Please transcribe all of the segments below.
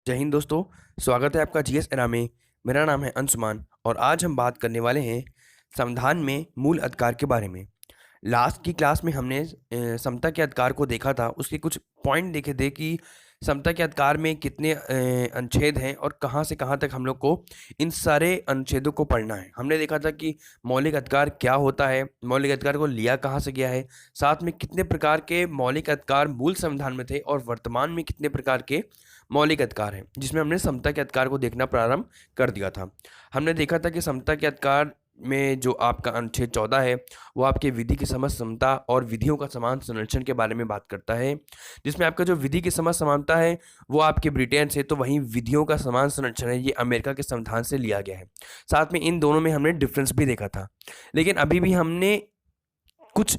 जय हिंद दोस्तों। स्वागत है आपका जीएस एरा में। मेरा नाम है अंशुमान और आज हम बात करने वाले हैं संविधान में मूल अधिकार के बारे में। लास्ट की क्लास में हमने समता के अधिकार को देखा था। उसके कुछ पॉइंट देखे थे कि समता के अधिकार में कितने अनुच्छेद हैं और कहाँ से कहाँ तक हम लोग को इन सारे अनुच्छेदों को पढ़ना है। हमने देखा था कि मौलिक अधिकार क्या होता है, मौलिक अधिकार को लिया कहाँ से गया है, साथ में कितने प्रकार के मौलिक अधिकार मूल संविधान में थे और वर्तमान में कितने प्रकार के मौलिक अधिकार हैं, जिसमें हमने समता के अधिकार को देखना प्रारंभ कर दिया था। हमने देखा था कि समता के अधिकार में जो आपका अनुच्छेद 14 है वो आपके विधि की समझ समता और विधियों का समान संरक्षण के बारे में बात करता है, जिसमें आपका जो विधि की समझ समानता है वो आपके ब्रिटेन से, तो वहीं विधियों का समान संरक्षण है ये अमेरिका के संविधान से लिया गया है। साथ में इन दोनों में हमने डिफरेंस भी देखा था, लेकिन अभी भी हमने कुछ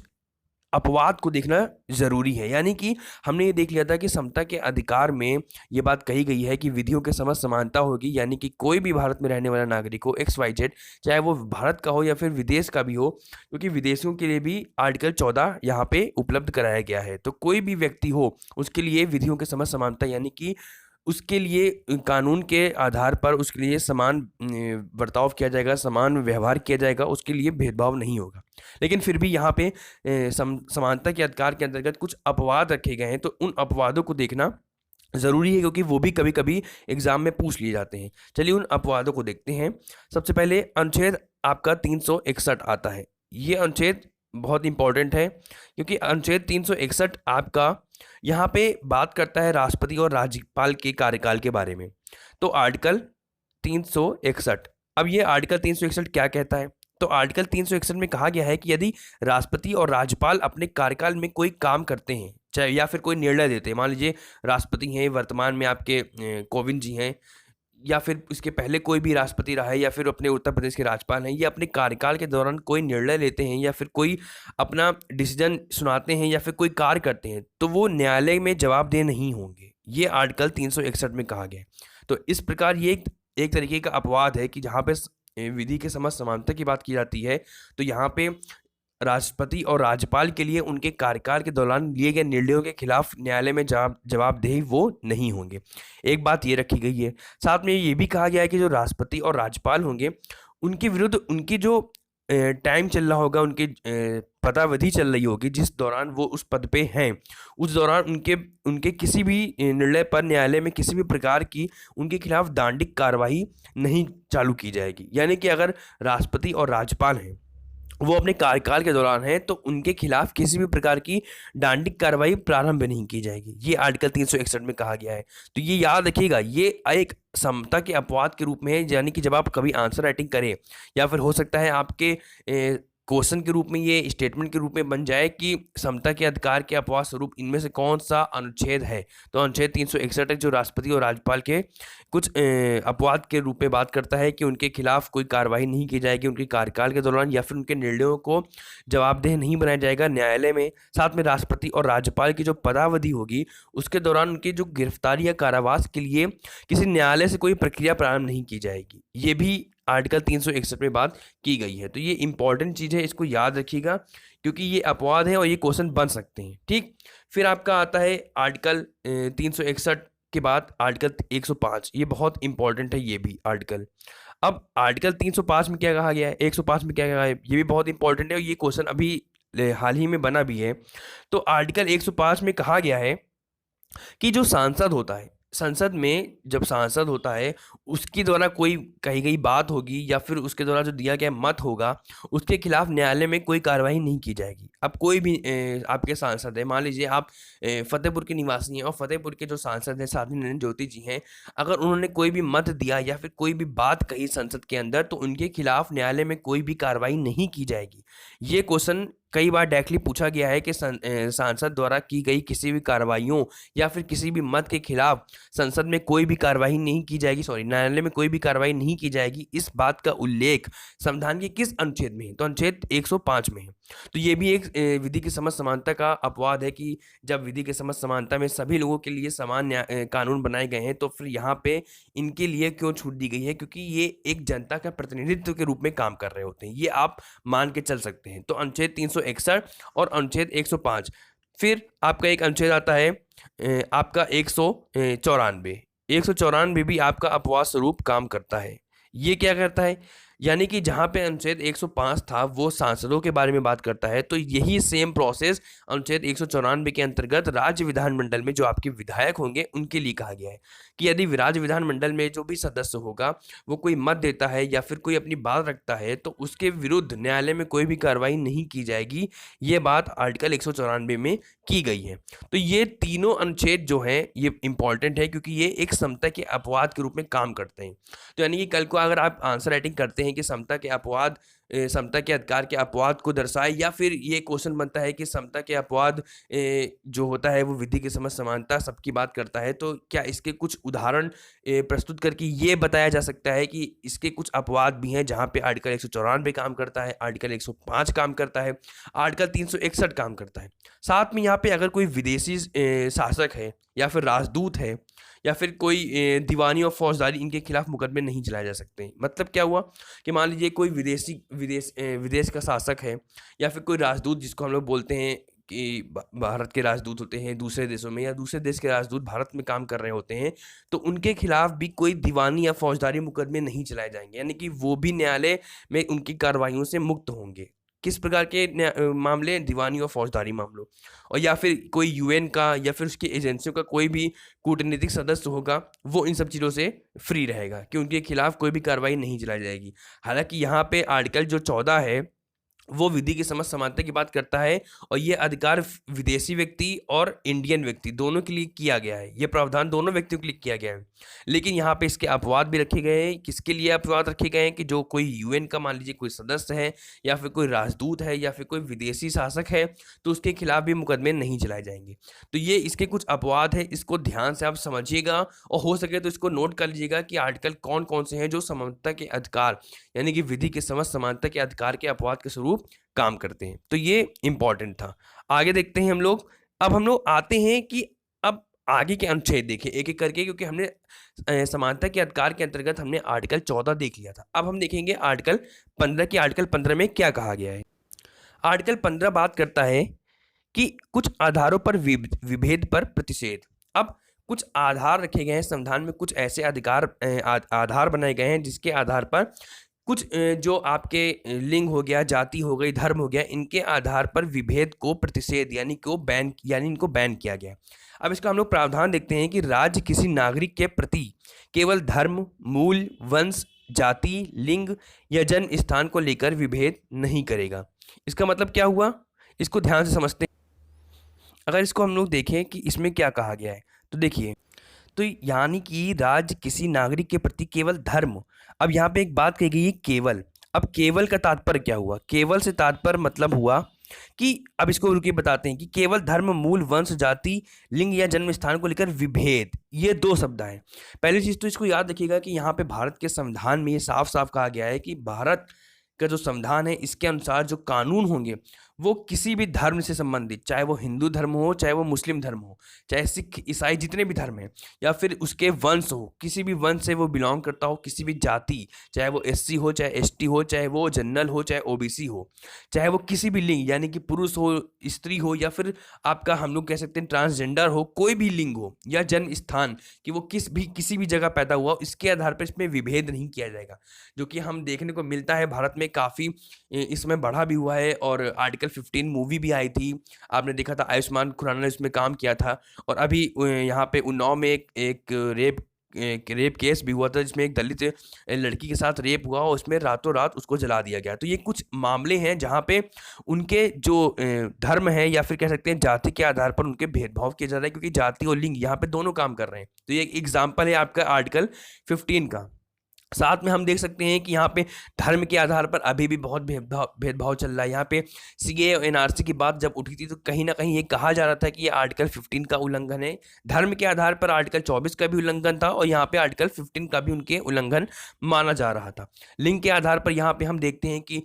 अपवाद को देखना जरूरी है। यानी कि हमने ये देख लिया था कि समता के अधिकार में ये बात कही गई है कि विधियों के समझ समानता होगी, यानी कि कोई भी भारत में रहने वाला नागरिक हो XYZ, चाहे वो भारत का हो या फिर विदेश का भी हो, क्योंकि विदेशियों के लिए भी आर्टिकल 14 यहाँ पे उपलब्ध कराया गया है। तो कोई भी व्यक्ति हो उसके लिए विधियों के समझ समानता, यानी कि उसके लिए कानून के आधार पर उसके लिए समान बर्ताव किया जाएगा, समान व्यवहार किया जाएगा, उसके लिए भेदभाव नहीं होगा। लेकिन फिर भी यहाँ पे समानता के अधिकार के अंतर्गत कुछ अपवाद रखे गए हैं, तो उन अपवादों को देखना ज़रूरी है, क्योंकि वो भी कभी कभी एग्जाम में पूछ लिए जाते हैं। चलिए उन अपवादों को देखते हैं। सबसे पहले अनुच्छेद आपका 361 आता है। ये अनुच्छेद बहुत इंपॉर्टेंट है, क्योंकि अनुच्छेद 361 आपका यहाँ पे बात करता है राष्ट्रपति और राज्यपाल के कार्यकाल के बारे में। तो आर्टिकल 361, अब ये आर्टिकल 361 क्या कहता है? तो आर्टिकल 361 में कहा गया है कि यदि राष्ट्रपति और राज्यपाल अपने कार्यकाल में कोई काम करते हैं, चाहे या फिर कोई निर्णय देते हैं, मान लीजिए राष्ट्रपति हैं वर्तमान में आपके कोविंद जी हैं, या फिर इसके पहले कोई भी राष्ट्रपति रहा है, या फिर अपने उत्तर प्रदेश के राज्यपाल हैं, ये अपने कार्यकाल के दौरान कोई निर्णय लेते हैं या फिर कोई अपना डिसीजन सुनाते हैं या फिर कोई कार्य करते हैं, तो वो न्यायालय में जवाबदेह नहीं होंगे। ये आर्टिकल 361 में कहा गया है। तो इस प्रकार ये एक तरीके का अपवाद है कि जहाँ पे विधि के समझ समानता की बात की जाती है, तो यहाँ पे राष्ट्रपति और राज्यपाल के लिए उनके कार्यकाल के दौरान लिए गए निर्णयों के खिलाफ न्यायालय में जवाबदेही वो नहीं होंगे। एक बात ये रखी गई है। साथ में ये भी कहा गया है कि जो राष्ट्रपति और राज्यपाल होंगे उनके विरुद्ध उनकी जो टाइम चल रहा होगा, उनकी पदावधि चल रही होगी जिस दौरान वो उस पद पे हैं, उस दौरान उनके उनके किसी भी निर्णय पर न्यायालय में किसी भी प्रकार की उनके खिलाफ दंडिक कार्रवाई नहीं चालू की जाएगी। यानी कि अगर राष्ट्रपति और राज्यपाल हैं, वो अपने कार्यकाल के दौरान है, तो उनके खिलाफ किसी भी प्रकार की दंडिक कार्रवाई प्रारंभ नहीं की जाएगी। ये आर्टिकल 361 में कहा गया है। तो ये याद रखिएगा, ये एक समता के अपवाद के रूप में है। यानी कि जब आप कभी आंसर राइटिंग करें या फिर हो सकता है आपके क्वेश्चन के रूप में, ये स्टेटमेंट के रूप में बन जाए कि समता के अधिकार के अपवाद स्वरूप इनमें से कौन सा अनुच्छेद है, तो अनुच्छेद 361 है जो राष्ट्रपति और राज्यपाल के कुछ अपवाद के रूप में बात करता है कि उनके खिलाफ कोई कार्रवाई नहीं की जाएगी उनके कार्यकाल के दौरान, या फिर उनके निर्णयों को जवाबदेह नहीं बनाया जाएगा न्यायालय में। साथ में राष्ट्रपति और राज्यपाल की जो पदावधि होगी उसके दौरान उनकी जो गिरफ्तारी या कारावास के लिए किसी न्यायालय से कोई प्रक्रिया प्रारंभ नहीं की जाएगी। ये भी आर्टिकल 361 में बात की गई है। तो ये इंपॉर्टेंट चीज़ है, इसको याद रखिएगा, क्योंकि ये अपवाद है और ये क्वेश्चन बन सकते हैं। ठीक, फिर आपका आता है आर्टिकल 361 के बाद आर्टिकल 105। ये बहुत इंपॉर्टेंट है ये भी आर्टिकल। अब आर्टिकल 305 में क्या कहा गया है, 105 में क्या कहा है, ये भी बहुत इंपॉर्टेंट है और ये क्वेश्चन अभी हाल ही में बना भी है। तो आर्टिकल 105 में कहा गया है कि जो सांसद होता है, संसद में जब सांसद होता है उसके द्वारा कोई कही गई बात होगी या फिर उसके द्वारा जो दिया गया मत होगा, उसके खिलाफ न्यायालय में कोई कार्रवाई नहीं की जाएगी। अब कोई भी आपके सांसद है, मान लीजिए आप फतेहपुर के निवासी हैं और फतेहपुर के जो सांसद हैं साध्वी नंदन ज्योति जी हैं, अगर उन्होंने कोई भी मत दिया या फिर कोई भी बात कही संसद के अंदर, तो उनके खिलाफ न्यायालय में कोई भी कार्रवाई नहीं की जाएगी। ये क्वेश्चन कई बार डायरेक्टली पूछा गया है कि सांसद द्वारा की गई किसी भी कार्रवाइयों या फिर किसी भी मत के खिलाफ संसद में कोई भी कार्रवाई नहीं की जाएगी, न्यायालय में कोई भी कार्रवाई नहीं की जाएगी। इस बात का उल्लेख संविधान के किस अनुच्छेद में है, तो अनुच्छेद 105 में है। तो ये भी एक विधि की समझ समानता का अपवाद है कि जब विधि की समझ समानता में सभी लोगों के लिए समान कानून बनाए गए हैं, तो फिर यहाँ पे इनके लिए क्यों छूट दी गई है, क्योंकि ये एक जनता का प्रतिनिधित्व के रूप में काम कर रहे होते हैं। ये आप मान के चल सकते हैं। तो अनुच्छेद 361 और अनुच्छेद 105। फिर आपका एक अनुच्छेद आता है आपका 194। 194 भी आपका अपवाद स्वरूप काम करता है। ये क्या करता है, यानी कि जहाँ पे अनुच्छेद 105 था वो सांसदों के बारे में बात करता है, तो यही सेम प्रोसेस अनुच्छेद 194 के अंतर्गत राज्य विधानमंडल में जो आपके विधायक होंगे उनके लिए कहा गया है कि यदि राज्य विधानमंडल में जो भी सदस्य होगा वो कोई मत देता है या फिर कोई अपनी बात रखता है तो उसके विरुद्ध न्यायालय में कोई भी कार्रवाई नहीं की जाएगी। ये बात आर्टिकल 194 में की गई है। तो ये तीनों अनुच्छेद जो हैं ये इंपॉर्टेंट है क्योंकि ये एक समता के अपवाद के रूप में काम करते हैं। तो यानी कि कल को अगर आप आंसर राइटिंग करते हैं कि समता के अपवाद समता के अधिकार के अपवाद को दर्शाए, या फिर ये क्वेश्चन बनता है कि समता के अपवाद जो होता है वो विधि की समझ समानता सबकी बात करता है, तो क्या इसके कुछ उदाहरण प्रस्तुत करके ये बताया जा सकता है कि इसके कुछ अपवाद भी हैं जहाँ पे आर्टिकल 194 काम करता है, आर्टिकल 105 काम करता है, आर्टिकल 361 काम करता है। साथ में यहाँ पे अगर कोई विदेशी शासक है या फिर राजदूत है या फिर कोई दीवानी और फौजदारी, इनके खिलाफ मुकदमे नहीं चलाए जा सकते। मतलब क्या हुआ कि मान लीजिए कोई विदेश का शासक है या फिर कोई राजदूत, जिसको हम लोग बोलते हैं कि भारत के राजदूत होते हैं दूसरे देशों में, या दूसरे देश के राजदूत भारत में काम कर रहे होते हैं, तो उनके खिलाफ भी कोई दीवानी या फौजदारी मुकदमे नहीं चलाए जाएंगे, यानी कि वो भी न्यायालय में उनकी कार्रवाइयों से मुक्त होंगे। किस प्रकार के मामले, दीवानी और फौजदारी मामलों, और या फिर कोई यूएन का या फिर उसकी एजेंसियों का कोई भी कूटनीतिक सदस्य होगा वो इन सब चीज़ों से फ्री रहेगा कि उनके खिलाफ कोई भी कार्रवाई नहीं चलाई जाएगी। हालांकि यहाँ पे आर्टिकल जो 14 है वो विधि की समझ समानता की बात करता है, और ये अधिकार विदेशी व्यक्ति और इंडियन व्यक्ति दोनों के लिए किया गया है। ये प्रावधान दोनों व्यक्तियों के लिए किया गया है, लेकिन यहाँ पे इसके अपवाद भी रखे गए हैं। किसके लिए अपवाद रखे गए हैं कि जो कोई यूएन का मान लीजिए कोई सदस्य है या फिर कोई राजदूत है या फिर कोई विदेशी शासक है, तो उसके खिलाफ भी मुकदमे नहीं चलाए जाएंगे। तो ये इसके कुछ अपवाद है, इसको ध्यान से आप समझिएगा और हो सके तो इसको नोट कर लीजिएगा कि आर्टिकल कौन कौन से हैं जो समानता के अधिकार यानी कि विधि के समझ समानता के अधिकार के अपवाद के स्वरूप काम करते हैं। तो ये इंपॉर्टेंट था। आगे देखते हैं हम लोग। अब हम लोग आते हैं कि अब आगे के अनुच्छेद देखें एक एक करके, क्योंकि हमने समानता के अधिकार के अंतर्गत हमने आर्टिकल 14 देख लिया था। अब हम देखेंगे आर्टिकल 15 की। आर्टिकल 15 में क्या कहा गया है। आर्टिकल 15 बात करता है कि कुछ आधारों पर विभेद पर प्रतिषेध। अब कुछ आधार रखे गए हैं संविधान में, कुछ ऐसे आधार बनाए गए हैं जिसके आधार पर कुछ जो आपके लिंग हो गया, जाति हो गई, धर्म हो गया, इनके आधार पर विभेद को प्रतिषेध यानी इनको बैन किया गया। अब इसका हम लोग प्रावधान देखते हैं कि राज्य किसी नागरिक के प्रति केवल धर्म, मूल, वंश, जाति, लिंग या जन्म स्थान को लेकर विभेद नहीं करेगा। इसका मतलब क्या हुआ, इसको ध्यान से समझते हैं। अगर इसको हम लोग देखें कि इसमें क्या कहा गया है, तो देखिए, तो यानी कि राज्य किसी नागरिक के प्रति केवल धर्म, अब यहाँ पे एक बात कही गई है केवल। अब केवल का तात्पर्य क्या हुआ, केवल से तात्पर्य मतलब हुआ कि अब इसको रुकिए बताते हैं कि केवल धर्म, मूल, वंश, जाति, लिंग या जन्म स्थान को लेकर विभेद, ये दो शब्द हैं। पहली चीज तो इसको याद रखिएगा कि यहाँ पे भारत के संविधान में ये साफ साफ कहा गया है कि भारत का जो संविधान है इसके अनुसार जो कानून होंगे वो किसी भी धर्म से संबंधित, चाहे वो हिंदू धर्म हो, चाहे वो मुस्लिम धर्म हो, चाहे सिख, ईसाई, जितने भी धर्म हैं, या फिर उसके वंश हो, किसी भी वंश से वो बिलोंग करता हो, किसी भी जाति, चाहे वो एससी हो, चाहे एसटी हो, चाहे वो जनरल हो, चाहे ओबीसी हो, चाहे वो किसी भी लिंग यानी कि पुरुष हो, स्त्री हो, या फिर आपका हम लोग कह सकते हैं ट्रांसजेंडर हो, कोई भी लिंग हो या जन्म स्थान कि वो किसी भी जगह पैदा हुआ, इसके आधार पर इसमें विभेद नहीं किया जाएगा, जो कि हम देखने को मिलता है भारत में काफ़ी इसमें बढ़ा भी हुआ है। और आर्टिकल 15 मूवी भी आई थी, आपने देखा था, आयुष्मान खुराना ने उसमें काम किया था। और अभी यहाँ पे उन्नाव में एक रेप केस भी हुआ था जिसमें एक दलित लड़की के साथ रेप हुआ और उसमें रातों रात उसको जला दिया गया। तो ये कुछ मामले हैं जहाँ पे उनके जो धर्म है या फिर कह सकते हैं जाति के आधार पर उनके भेदभाव किया जा रहा है, क्योंकि जाति और लिंग यहाँ पे दोनों काम कर रहे हैं। तो ये एक एग्जाम्पल है आपका आर्टिकल 15 का। साथ में हम देख सकते हैं कि यहाँ पे धर्म के आधार पर अभी भी बहुत भेदभाव चल रहा है। यहाँ पे सीए और एनआरसी की बात जब उठी थी तो कहीं ना कहीं ये कहा जा रहा था कि ये आर्टिकल 15 का उल्लंघन है। धर्म के आधार पर आर्टिकल 24 का भी उल्लंघन था और यहाँ पे आर्टिकल 15 का भी उनके उल्लंघन माना जा रहा था। लिंग के आधार पर यहाँ पे हम देखते हैं कि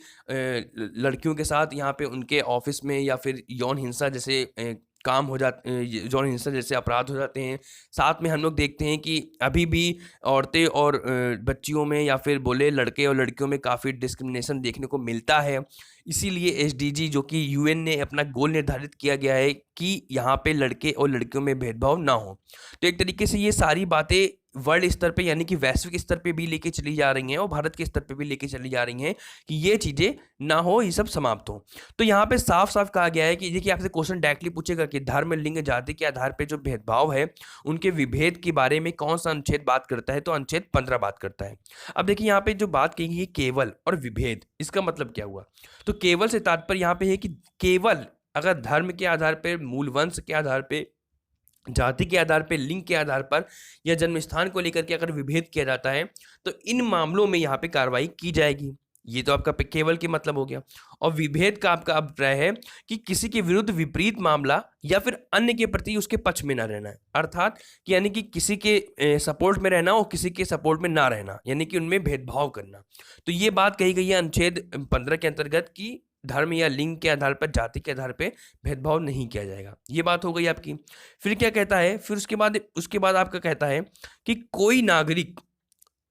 लड़कियों के साथ यहाँ पे उनके ऑफिस में या फिर यौन हिंसा जैसे काम हो जाते, यौन हिंसा जैसे अपराध हो जाते हैं। साथ में हम लोग देखते हैं कि अभी भी औरतें और बच्चियों में या फिर बोले लड़के और लड़कियों में काफ़ी डिस्क्रिमिनेशन देखने को मिलता है। इसीलिए एसडीजी जो कि यूएन ने अपना गोल निर्धारित किया गया है कि यहाँ पे लड़के और लड़कियों में भेदभाव ना हो। तो एक तरीके से ये सारी बातें वर्ल्ड स्तर पे यानी कि वैश्विक स्तर पे भी लेके चली जा रही हैं और भारत के स्तर पे भी लेके चली जा रही हैं कि ये चीज़ें ना हो, ये सब समाप्त हो। तो यहाँ पे साफ साफ कहा गया है कि देखिए आपसे क्वेश्चन डायरेक्टली पूछेगा कि धर्म, लिंग, जाति के आधार पे जो भेदभाव है उनके विभेद के बारे में कौन सा अनुच्छेद बात करता है, तो अनुच्छेद 15 बात करता है। अब देखिए यहाँ पे जो बात कही गई है केवल और विभेद, इसका मतलब क्या हुआ? तो केवल से तात्पर्य यहाँ पे है कि केवल अगर धर्म के आधार पर, मूल वंश के आधार पे, जाति के आधार पे, लिंग के आधार पर या जन्म स्थान को लेकर के अगर विभेद किया जाता है तो इन मामलों में यहाँ पे कार्रवाई की जाएगी। ये तो आपका केवल के मतलब हो गया। और विभेद का आपका अभिप्राय है कि किसी के विरुद्ध विपरीत मामला या फिर अन्य के प्रति उसके पक्ष में ना रहना है, अर्थात कि यानी कि किसी के सपोर्ट में रहना और किसी के सपोर्ट में ना रहना, यानी कि उनमें भेदभाव करना। तो ये बात कही गई है अनुच्छेद 15 के अंतर्गत कि धर्म या लिंग के आधार पर, जाति के आधार पर भेदभाव नहीं किया जाएगा। ये बात हो गई आपकी। फिर क्या कहता है? फिर उसके बाद आपका कहता है कि कोई नागरिक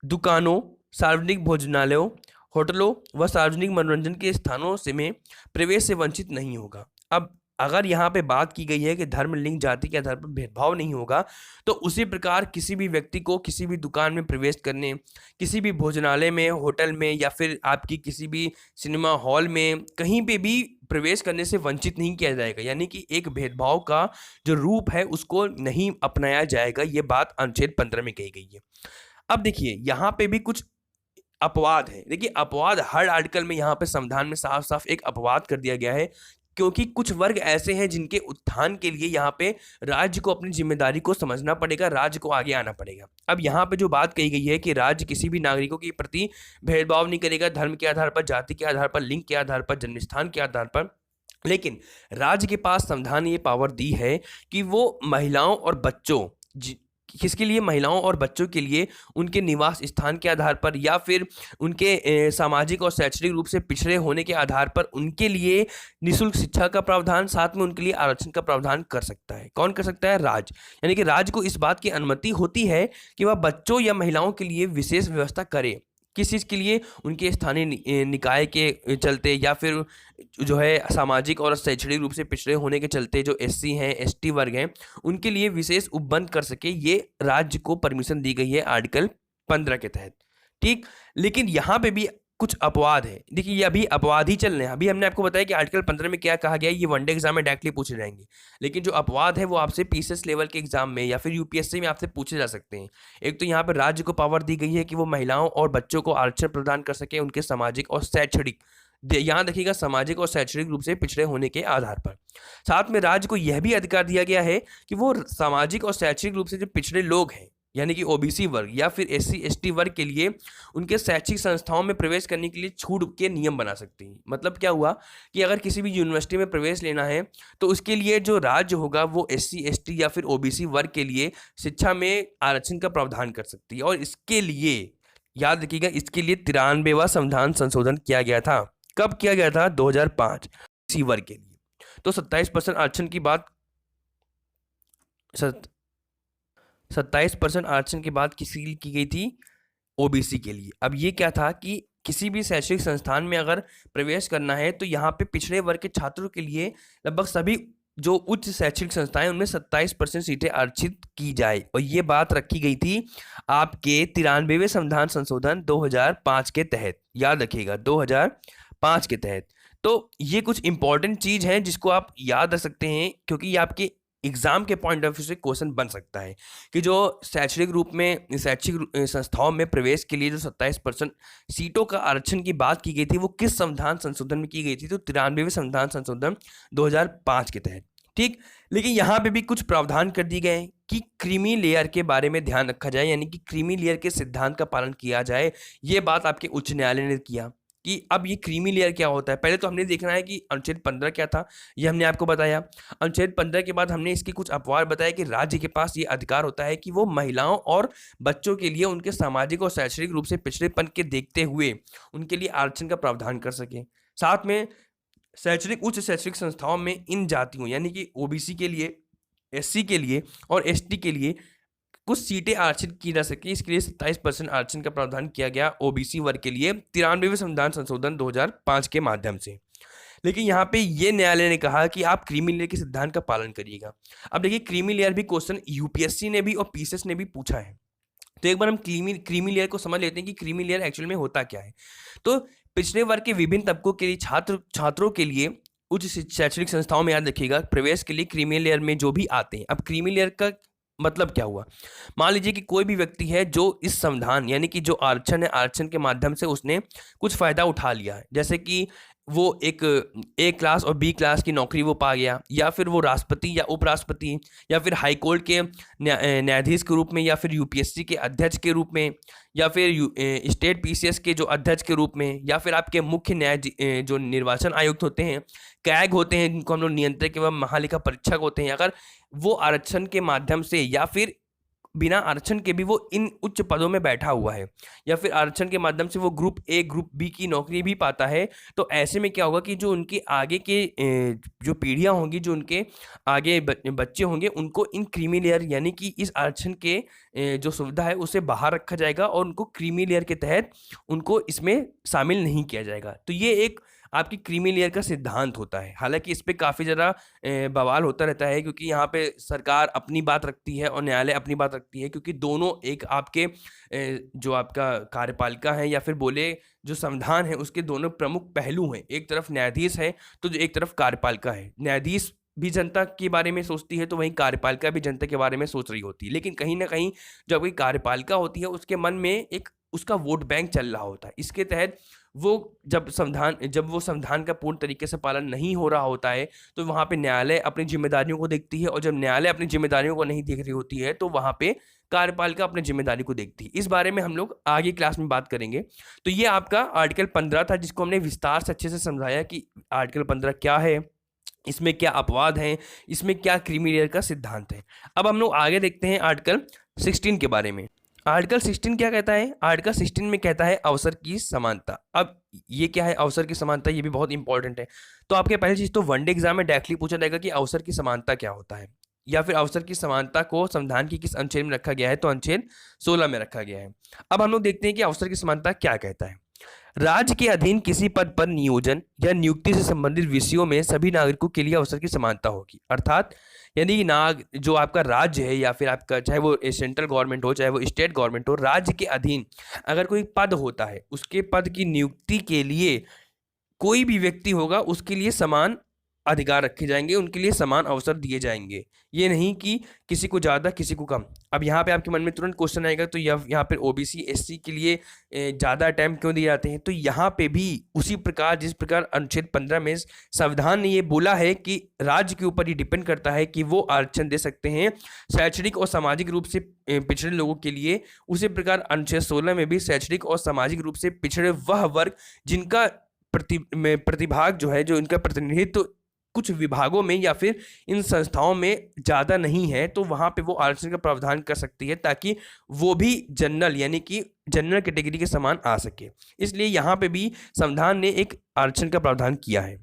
दुकानों, सार्वजनिक भोजनालयों, होटलों व सार्वजनिक मनोरंजन के स्थानों से में प्रवेश से वंचित नहीं होगा। अब अगर यहाँ पे बात की गई है कि धर्म, लिंग, जाति के आधार पर भेदभाव नहीं होगा, तो उसी प्रकार किसी भी व्यक्ति को किसी भी दुकान में प्रवेश करने, किसी भी भोजनालय में, होटल में या फिर आपकी किसी भी सिनेमा हॉल में, कहीं पे भी प्रवेश करने से वंचित नहीं किया जाएगा। यानी कि एक भेदभाव का जो रूप है उसको नहीं अपनाया जाएगा। ये बात अनुच्छेद 15 में कही गई है। अब देखिए यहाँ पे भी कुछ अपवाद है। देखिए अपवाद हर आर्टिकल में यहाँ पे संविधान में साफ साफ एक अपवाद कर दिया गया है, क्योंकि कुछ वर्ग ऐसे हैं जिनके उत्थान के लिए यहाँ पे राज्य को अपनी जिम्मेदारी को समझना पड़ेगा, राज्य को आगे आना पड़ेगा। अब यहाँ पे जो बात कही गई है कि राज्य किसी भी नागरिकों के प्रति भेदभाव नहीं करेगा, धर्म के आधार पर, जाति के आधार पर, लिंग के आधार पर, जन्म स्थान के आधार पर, लेकिन राज्य के पास संविधान ये पावर दी है कि वो महिलाओं और बच्चों, किसके लिए? महिलाओं और बच्चों के लिए उनके निवास स्थान के आधार पर या फिर उनके सामाजिक और शैक्षणिक रूप से पिछड़े होने के आधार पर उनके लिए निःशुल्क शिक्षा का प्रावधान, साथ में उनके लिए आरक्षण का प्रावधान कर सकता है। कौन कर सकता है? राज्य। यानी कि राज्य को इस बात की अनुमति होती है कि वह बच्चों या महिलाओं के लिए विशेष व्यवस्था करे। किस चीज़ के लिए? उनके स्थानीय निकाय के चलते या फिर जो है सामाजिक और शैक्षणिक रूप से पिछड़े होने के चलते जो एससी हैं, एसटी वर्ग हैं, उनके लिए विशेष उपबंध कर सके। ये राज्य को परमिशन दी गई है आर्टिकल 15 के तहत। ठीक, लेकिन यहाँ पे भी कुछ अपवाद है। देखिए ये अभी अपवाद ही चल रहे हैं। अभी हमने आपको बताया कि आर्टिकल 15 में क्या कहा गया है, ये वनडे एग्जाम में डायरेक्टली पूछे जाएंगे, लेकिन जो अपवाद है वो आपसे पीसीएस लेवल के एग्जाम में या फिर यूपीएससी में आपसे पूछे जा सकते हैं। एक तो यहाँ पर राज्य को पावर दी गई है कि वो महिलाओं और बच्चों को आरक्षण प्रदान कर सके उनके सामाजिक और शैक्षणिक, यहाँ देखिएगा, सामाजिक और शैक्षणिक रूप से पिछड़े होने के आधार पर। साथ में राज्य को यह भी अधिकार दिया गया है कि वो सामाजिक और शैक्षणिक रूप से जो पिछड़े लोग हैं, यानी कि ओबीसी वर्ग या फिर एससी एसटी वर्ग के लिए उनके शैक्षिक संस्थाओं में प्रवेश करने के लिए छूट के नियम बना सकती हैं। मतलब क्या हुआ कि अगर किसी भी यूनिवर्सिटी में प्रवेश लेना है तो उसके लिए जो राज्य होगा वो एससी एसटी या फिर ओबीसी वर्ग के लिए शिक्षा में आरक्षण का प्रावधान कर सकती है। और इसके लिए याद रखिएगा, इसके लिए 93वां संविधान संशोधन किया गया था। कब किया गया था? 2005, इसी वर्ग के लिए। तो 27% आरक्षण की बात 27% आरक्षण की बात किसी लिए की गई थी? ओबीसी के लिए। अब ये क्या था कि किसी भी शैक्षणिक संस्थान में अगर प्रवेश करना है तो यहाँ पे पिछड़े वर्ग के छात्रों के लिए लगभग सभी जो उच्च शैक्षणिक संस्थाएं उनमें 27% सीटें आरक्षित की जाए। और ये बात रखी गई थी आपके 93वें संविधान संशोधन 2005 के तहत। याद रखिएगा, 2005 के तहत। तो ये कुछ इंपॉर्टेंट चीज है जिसको आप याद रख सकते हैं, क्योंकि ये आपके एग्जाम के पॉइंट ऑफ व्यू से क्वेश्चन बन सकता है कि जो शैक्षणिक रूप में शैक्षिक संस्थाओं में प्रवेश के लिए जो 27% सीटों का आरक्षण की बात की गई थी वो किस संविधान संशोधन में की गई थी? तो 93वें संविधान संशोधन 2005 के तहत। ठीक, लेकिन यहाँ पे भी कुछ प्रावधान कर दिए गए हैं कि क्रीमी लेयर के बारे में ध्यान रखा जाए, यानी कि क्रीमी लेयर के सिद्धांत का पालन किया जाए। ये बात आपके उच्च न्यायालय ने किया कि अब ये क्रीमी लेयर क्या होता है। पहले तो हमने देखना है कि अनुच्छेद 15 क्या था, ये हमने आपको बताया। अनुच्छेद 15 के बाद हमने इसके कुछ अपवाद बताया कि राज्य के पास ये अधिकार होता है कि वो महिलाओं और बच्चों के लिए उनके सामाजिक और शैक्षणिक रूप से पिछड़ेपन के देखते हुए उनके लिए आरक्षण का प्रावधान कर सके। साथ में शैक्षणिक उच्च शैक्षणिक संस्थाओं में इन जातियों यानी कि ओबीसी के लिए, एससी के लिए और एसटी के लिए कुछ सीटें आरक्षित की जा सके। इसके लिए 27% आरक्षण का प्रावधान किया गया ओबीसी वर्ग के लिए 93वें संविधान संशोधन 2005 के माध्यम से। लेकिन यहाँ पे ये न्यायालय ने कहा कि आप क्रीमी लेयर के सिद्धांत का पालन करिएगा। अब देखिए क्रीमी लेयर भी क्वेश्चन यूपीएससी ने भी और पीसीएस ने भी पूछा है। तो एक बार हम क्रीमी लेयर को समझ लेते हैं कि क्रीमी लेयर एक्चुअल में होता क्या है। तो पिछड़े वर्ग के विभिन्न तबकों के लिए छात्रों के लिए उच्च शैक्षणिक संस्थाओं में, याद रखिएगा, प्रवेश के लिए क्रीमी लेयर में जो भी आते हैं। अब क्रीमी लेयर का मतलब क्या हुआ? मान लीजिए कि कोई भी व्यक्ति है जो इस संविधान यानी कि जो आरक्षण है, आरक्षण के माध्यम से उसने कुछ फायदा उठा लिया है, जैसे कि वो एक ए क्लास और बी क्लास की नौकरी वो पा गया, या फिर वो राष्ट्रपति या उपराष्ट्रपति या फिर हाई कोर्ट के न्यायाधीश के रूप में, या फिर यूपीएससी के अध्यक्ष के रूप में, या फिर स्टेट पीसीएस के जो अध्यक्ष के रूप में, या फिर आपके मुख्य जो निर्वाचन आयुक्त होते हैं, कैग होते हैं जिनको हम लोग नियंत्रक एवं महालेखा परीक्षक होते हैं, अगर वो आरक्षण के माध्यम से या फिर बिना आरक्षण के भी वो इन उच्च पदों में बैठा हुआ है, या फिर आरक्षण के माध्यम से वो ग्रुप ए ग्रुप बी की नौकरी भी पाता है, तो ऐसे में क्या होगा कि जो उनके आगे के जो पीढ़ियां होंगी, जो उनके आगे बच्चे होंगे, उनको इन क्रीमी लेयर यानी कि इस आरक्षण के जो सुविधा है उसे बाहर रखा जाएगा और उनको क्रीमी लेयर के तहत उनको इसमें शामिल नहीं किया जाएगा। तो ये एक आपकी क्रीमी लेयर का सिद्धांत होता है। हालांकि इस पे काफ़ी ज़्यादा बवाल होता रहता है, क्योंकि यहाँ पे सरकार अपनी बात रखती है और न्यायालय अपनी बात रखती है, क्योंकि दोनों एक आपके जो आपका कार्यपालिका है या फिर बोले जो संविधान है उसके दोनों प्रमुख पहलू हैं। एक तरफ न्यायाधीश है तो जो एक तरफ कार्यपालिका है। न्यायाधीश भी जनता के बारे में सोचती है तो वहीं कार्यपालिका भी जनता के बारे में सोच रही होती है, लेकिन कहीं ना कहीं जब कोई कार्यपालिका होती है उसके मन में एक उसका वोट बैंक चल रहा होता है। इसके तहत वो जब वो संविधान का पूर्ण तरीके से पालन नहीं हो रहा होता है तो वहाँ पे न्यायालय अपनी जिम्मेदारियों को देखती है, और जब न्यायालय अपनी जिम्मेदारियों को नहीं देख रही होती है तो वहाँ पे कार्यपालिका अपनी जिम्मेदारी को देखती है। इस बारे में हम लोग आगे क्लास में बात करेंगे। तो ये आपका आर्टिकल 15 था, जिसको हमने विस्तार से अच्छे से समझाया कि आर्टिकल 15 क्या है, इसमें क्या अपवाद हैं, इसमें क्या क्रीमी लेयर का सिद्धांत है। अब हम लोग आगे देखते हैं आर्टिकल 16 के बारे में। आर्टिकल 16 क्या कहता है? आर्टिकल 16 में कहता है अवसर की समानता। अब ये क्या है अवसर की समानता? ये भी बहुत इंपॉर्टेंट है। तो आपके पहली चीज तो वनडे एग्जाम में डायरेक्टली पूछा जाएगा कि अवसर की समानता क्या होता है, या फिर अवसर की समानता को संविधान की किस अनुच्छेद में रखा गया है? तो अनुच्छेद 16 में रखा गया है। अब हम लोग देखते हैं कि अवसर की समानता क्या कहता है। राज्य के अधीन किसी पद पर नियोजन या नियुक्ति से संबंधित विषयों में सभी नागरिकों के लिए अवसर की समानता होगी। अर्थात यानी जो आपका राज्य है या फिर आपका चाहे वो सेंट्रल गवर्नमेंट हो चाहे वो स्टेट गवर्नमेंट हो, राज्य के अधीन अगर कोई पद होता है, उसके पद की नियुक्ति के लिए कोई भी व्यक्ति होगा उसके लिए समान अधिकार रखे जाएंगे, उनके लिए समान अवसर दिए जाएंगे। ये नहीं कि किसी को ज़्यादा किसी को कम। अब यहाँ पे आपके मन में तुरंत क्वेश्चन आएगा तो यहाँ पे ओबीसी एससी के लिए ज़्यादा अटैम्प्ट क्यों दिए जाते हैं? तो यहाँ पे भी उसी प्रकार जिस प्रकार अनुच्छेद 15 में संविधान ने ये बोला है कि राज्य के ऊपर ये डिपेंड करता है कि वो आरक्षण दे सकते हैं शैक्षणिक और सामाजिक रूप से पिछड़े लोगों के लिए, उसी प्रकार अनुच्छेद 16 में भी शैक्षणिक और सामाजिक रूप से पिछड़े वह वर्ग जिनका प्रतिभाग जो है, जो इनका प्रतिनिधित्व कुछ विभागों में या फिर इन संस्थाओं में ज़्यादा नहीं है, तो वहाँ पे वो आरक्षण का प्रावधान कर सकती है ताकि वो भी जनरल यानी कि जनरल कैटेगरी के समान आ सके। इसलिए यहाँ पे भी संविधान ने एक आरक्षण का प्रावधान किया है।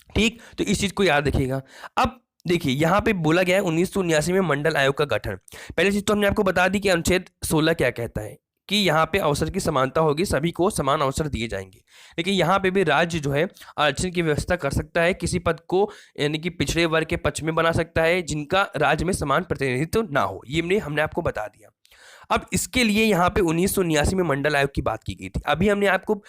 ठीक, तो इस चीज़ को याद रखिएगा। अब देखिए यहाँ पे बोला गया है 1979 में मंडल आयोग का गठन। पहले चीज़ तो हमने आपको बता दी कि अनुच्छेद 16 क्या कहता है कि यहाँ पे अवसर की समानता होगी, सभी को समान अवसर दिए जाएंगे। लेकिन यहाँ पे भी राज्य जो है आरक्षण की व्यवस्था कर सकता है, किसी पद को यानी कि पिछड़े वर्ग के पक्ष में बना सकता है जिनका राज्य में समान प्रतिनिधित्व ना हो। ये हमने आपको बता दिया। अब इसके लिए यहाँ पे 1979 में मंडल आयोग की बात की गई थी। अभी हमने आपको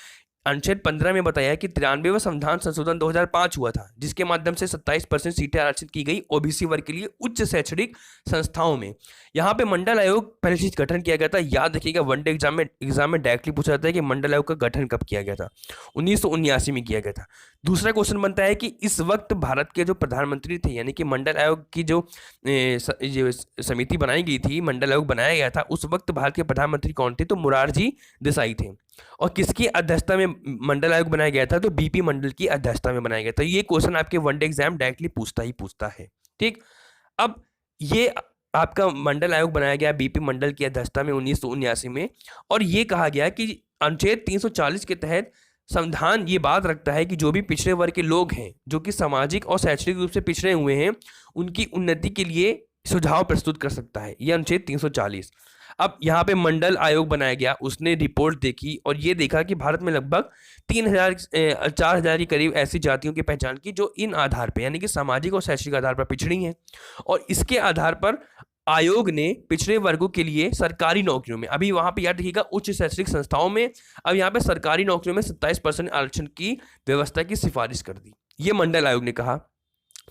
अनुच्छेद 15 में बताया कि 93वां संविधान संशोधन 2005 हुआ था, जिसके माध्यम से 27% सीटें आरक्षित की गई ओबीसी वर्ग के लिए उच्च शैक्षणिक संस्थाओं में। यहाँ पे मंडल आयोग पहले चीज गठन किया गया था। याद रखिएगा वनडे एग्जाम में डायरेक्टली पूछा जाता है कि मंडल आयोग का गठन कब किया गया था? 1979 में किया गया था। दूसरा क्वेश्चन बनता है कि इस वक्त भारत के जो प्रधानमंत्री थे, यानी कि मंडल आयोग की जो समिति बनाई गई थी, मंडल आयोग बनाया गया था, उस वक्त भारत के प्रधानमंत्री कौन थे? तो मोरारजी देसाई थे। और किसकी अध्यक्षता में मंडल आयोग बनाया गया था? तो बीपी मंडल की अध्यक्षता में बनाया गया था। ये क्वेश्चन आपके वनडे एग्जाम डायरेक्टली पूछता है। ठीक, अब ये आपका मंडल आयोग बनाया गया बीपी मंडल की अध्यक्षता में 1979 में, और ये कहा गया कि अनुच्छेद 340 के तहत संविधान ये बात रखता है कि जो भी पिछड़े वर्ग के लोग हैं, जो कि सामाजिक और शैक्षणिक रूप से पिछड़े हुए हैं, उनकी उन्नति के लिए सुझाव प्रस्तुत कर सकता है। यह अनुच्छेद 340। अब यहाँ पे मंडल आयोग बनाया गया, उसने रिपोर्ट देखी और ये देखा कि भारत में लगभग 4,000 के करीब ऐसी जातियों की पहचान की जो इन आधार पे यानी कि सामाजिक और शैक्षिक आधार पर पिछड़ी हैं, और इसके आधार पर आयोग ने पिछड़े वर्गों के लिए सरकारी नौकरियों में, अभी वहां पे याद रखिएगा उच्च शैक्षणिक संस्थाओं में, अब यहाँ पे सरकारी नौकरियों में 27% आरक्षण की व्यवस्था की सिफारिश कर दी, ये मंडल आयोग ने कहा।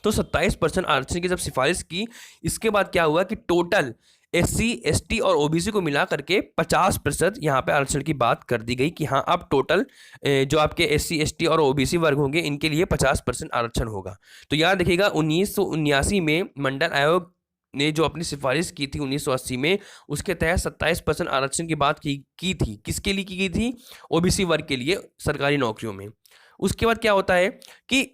तो 27% आरक्षण की जब सिफारिश की, इसके बाद क्या हुआ कि टोटल SC ST और OBC को मिला करके 50% यहाँ पे आरक्षण की बात कर दी गई कि हाँ अब टोटल जो आपके SC ST और OBC वर्ग होंगे इनके लिए 50% आरक्षण होगा। तो याद रखिएगा 1979 में मंडल आयोग ने जो अपनी सिफारिश की थी 1980 में, उसके तहत 27% आरक्षण की बात की थी। किसके लिए की गई थी? OBC वर्ग के लिए सरकारी नौकरियों में। उसके बाद क्या होता है कि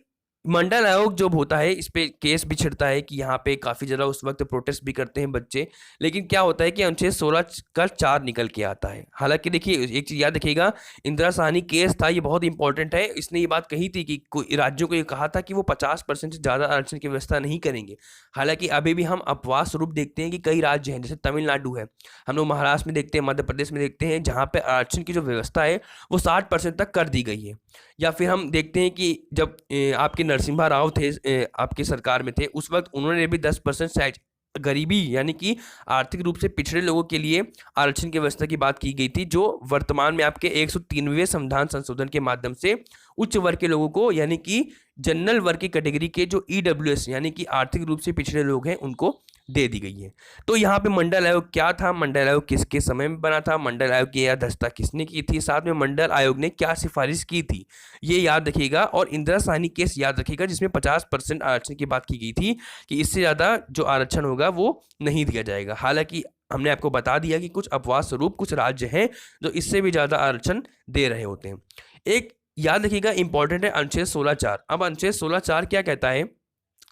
मंडल आयोग जब होता है इस पे केस भी छिड़ता है कि यहाँ पे काफ़ी ज़्यादा उस वक्त प्रोटेस्ट भी करते हैं बच्चे, लेकिन क्या होता है कि अनुच्छेद 16 का 4 निकल के आता है। हालांकि देखिए एक चीज़ याद रखिएगा, इंदिरा साहनी केस था, ये बहुत इंपॉर्टेंट है। इसने ये बात कही थी कि कोई राज्यों को ये कहा था कि वो 50% से ज़्यादा आरक्षण की व्यवस्था नहीं करेंगे। हालांकि अभी भी हम अपवाद स्वरूप देखते हैं कि कई राज्य हैं, जैसे तमिलनाडु है, हम लोग महाराष्ट्र में देखते हैं, मध्य प्रदेश में देखते हैं, जहाँ पे आरक्षण की जो व्यवस्था है वो 60% तक कर दी गई है। या फिर हम देखते हैं कि जब आपके नरसिम्हा राव थे, आपकी सरकार में थे, उस वक्त उन्होंने भी 10% गरीबी यानी कि आर्थिक रूप से पिछड़े लोगों के लिए आरक्षण की व्यवस्था की बात की गई थी, जो वर्तमान में आपके 103वें संविधान संशोधन के माध्यम से उच्च वर्ग के लोगों को यानी कि जनरल वर्ग की कैटेगरी के जो EWS यानी कि आर्थिक रूप से पिछड़े लोग हैं उनको दे दी गई है। तो यहाँ पे मंडल आयोग क्या था, मंडल आयोग किसके समय में बना था, मंडल आयोग की अध्यक्षता किसने की थी, साथ में मंडल आयोग ने क्या सिफारिश की थी, ये याद रखिएगा। और इंदिरा साहनी केस याद रखिएगा, जिसमें 50% आरक्षण की बात की गई थी कि इससे ज़्यादा जो आरक्षण होगा वो नहीं दिया जाएगा। हालांकि हमने आपको बता दिया कि कुछ अपवाद स्वरूप कुछ राज्य हैं जो इससे भी ज़्यादा आरक्षण दे रहे होते हैं। एक याद रखिएगा इंपॉर्टेंट है अनुच्छेद 16(4). अब अनुच्छेद 16(4) क्या कहता है?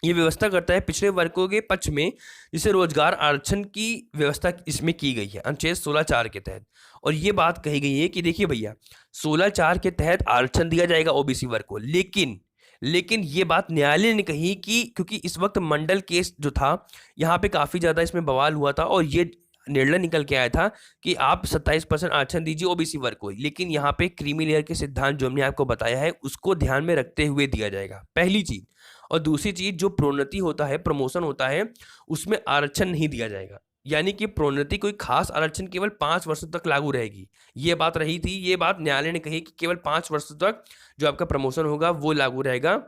ये व्यवस्था करता है पिछड़े वर्गों के पक्ष में, जिसे रोजगार आरक्षण की व्यवस्था इसमें की गई है अनुच्छेद 16(4) के तहत। और ये बात कही गई है कि देखिए भैया 16(4) के तहत आरक्षण दिया जाएगा OBC वर्ग को, लेकिन ये बात न्यायालय ने कही कि क्योंकि इस वक्त मंडल केस जो था यहाँ पे काफी ज्यादा इसमें बवाल हुआ था और ये निर्णय निकल के आया था कि आप 27% आरक्षण दीजिए OBC वर्ग को, लेकिन यहाँ पे क्रीमी लेयर के सिद्धांत जो हमने आपको बताया है उसको ध्यान में रखते हुए दिया जाएगा, पहली चीज। और दूसरी चीज, जो प्रोन्नति होता है, प्रमोशन होता है, उसमें आरक्षण नहीं दिया जाएगा। यानी कि प्रोन्नति कोई खास आरक्षण केवल 5 वर्षों तक लागू रहेगी, ये बात रही थी। ये बात न्यायालय ने कही कि केवल 5 वर्षों तक जो आपका प्रमोशन होगा वो लागू रहेगा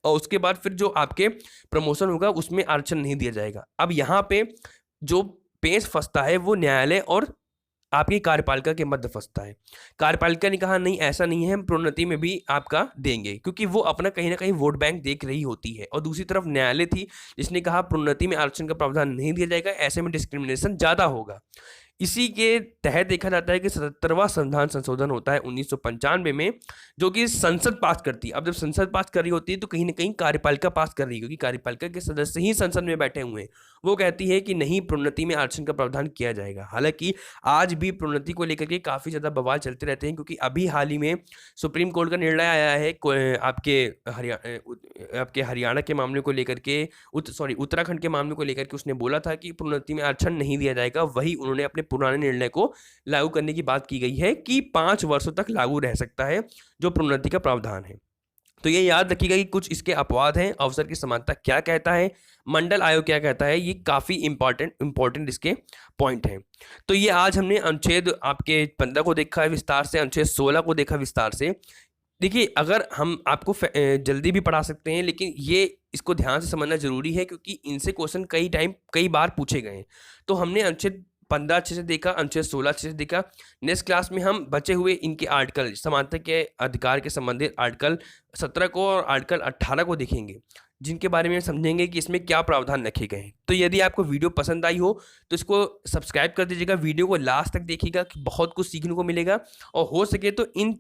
और उसके बाद फिर जो आपके प्रमोशन होगा उसमें आरक्षण नहीं दिया जाएगा। अब यहाँ पे जो पेच फंसता है वो न्यायालय और आपकी कार्यपालिका के मध्य फंसता है। कार्यपालिका ने कहा नहीं, ऐसा नहीं है, हम प्रोन्नति में भी आपका देंगे, क्योंकि वो अपना कहीं ना कहीं वोट बैंक देख रही होती है। और दूसरी तरफ न्यायालय थी जिसने कहा प्रोन्नति में आरक्षण का प्रावधान नहीं दिया जाएगा, ऐसे में डिस्क्रिमिनेशन ज्यादा होगा। इसी के तहत देखा जाता है कि 77वां संविधान संशोधन होता है 1995 में, जो कि संसद पास करती है। अब जब संसद पास कर रही होती है तो कहीं ना कहीं कार्यपालिका पास कर रही है, क्योंकि कार्यपालिका के सदस्य ही संसद में बैठे हुए हैं। वो कहती है कि नहीं, प्रोन्नति में आरक्षण का प्रावधान किया जाएगा। हालांकि आज भी प्रोन्नति को लेकर के काफी ज्यादा बवाल चलते रहते हैं, क्योंकि अभी हाल ही में सुप्रीम कोर्ट का निर्णय आया है आपके हरियाणा के मामले को लेकर के, उत्तराखंड के मामले को लेकर के उसने बोला था कि प्रोन्नति में आरक्षण नहीं दिया जाएगा। वही उन्होंने अपने पुराने निर्णय को लागू करने की बात की गई है कि 5 वर्षों तक लागू रह सकता है जो प्रोन्नति का प्रावधान है। तो ये याद रखिएगा कि कुछ इसके अपवाद हैं। अवसर की समानता क्या कहता है, मंडल आयोग क्या कहता है, ये काफी इंपॉर्टेंट इसके पॉइंट हैं। तो ये आज हमने अनुच्छेद आपके 15 को देखा है विस्तार से, अनुच्छेद 16 को देखा विस्तार से। देखिए, अगर हम आपको जल्दी भी पढ़ा सकते हैं, लेकिन ये इसको ध्यान से समझना जरूरी है, क्योंकि इनसे क्वेश्चन कई बार पूछे गए हैं। तो हमने अनुच्छेद 15 अच्छे से देखा, अनुच्छेद 16 अच्छे से देखा। नेक्स्ट क्लास में हम बचे हुए इनके आर्टिकल, समानता के अधिकार के संबंधित आर्टिकल 17 को और आर्टिकल 18 को देखेंगे, जिनके बारे में समझेंगे कि इसमें क्या प्रावधान रखे गए हैं। तो यदि आपको वीडियो पसंद आई हो तो इसको सब्सक्राइब कर दीजिएगा, वीडियो को लास्ट तक देखिएगा कि बहुत कुछ सीखने को मिलेगा। और हो सके तो इन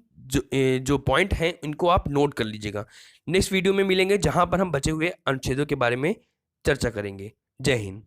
जो पॉइंट हैं इनको आप नोट कर लीजिएगा। नेक्स्ट वीडियो में मिलेंगे, जहाँ पर हम बचे हुए अनुच्छेदों के बारे में चर्चा करेंगे। जय हिंद।